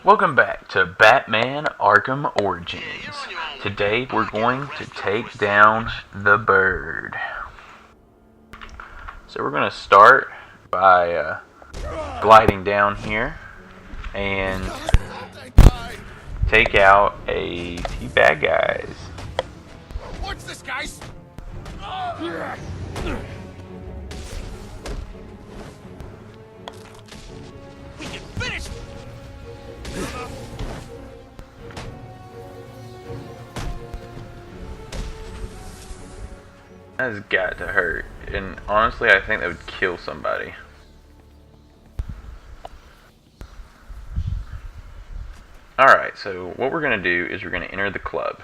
Welcome back to Batman Arkham Origins. Today we're going to take down the Bird. So we're going to start by gliding down here and take out a few bad guys. Watch this, guys! We can finish! That has got to hurt, and honestly I think that would kill somebody. Alright, so what we're going to do is we're going to enter the club.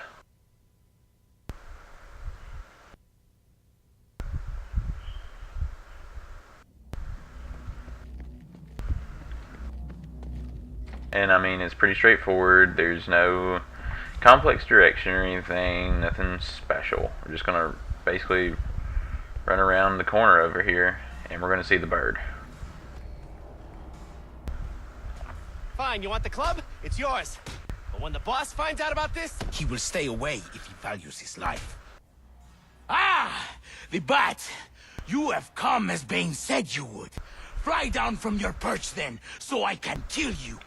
And I mean, it's pretty straightforward. There's no complex direction or anything, nothing special. We're just going to basically run around the corner over here and we're going to see the Bird. Fine, you want the club? It's yours. But when the boss finds out about this, He will stay away if he values his life. Ah! The Bat! You have come as Bane said you would. Fly down from your perch then, so I can kill you.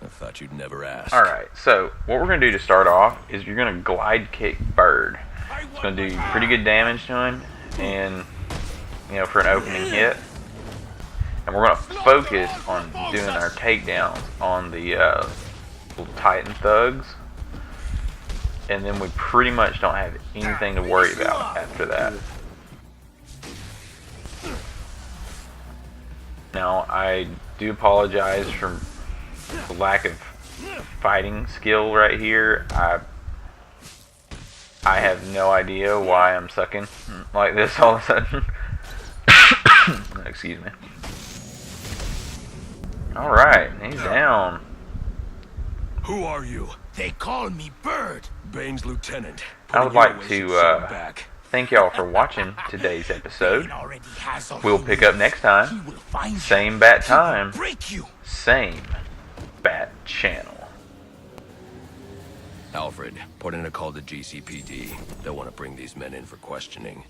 I thought you'd never ask. Alright, so what we're going to do to start off is you're going to glide kick Bird. It's going to do pretty good damage to him, and, you know, for an opening hit. And we're going to focus on doing our takedowns on the little Titan thugs. And then we pretty much don't have anything to worry about after that. Now, I do apologize for the lack of fighting skill right here. I have no idea why I'm sucking like this all of a sudden. Excuse me. Alright, he's down. Who are you? They call me Bird. Bane's lieutenant. I would Putting you like away to should set back. thank y'all for watching today's episode. Bane already has all We'll he pick up needs. next He time. will find you. Same bat He will time. break you. Same bat channel. Alfred, put in a call to GCPD. They'll want to bring these men in for questioning.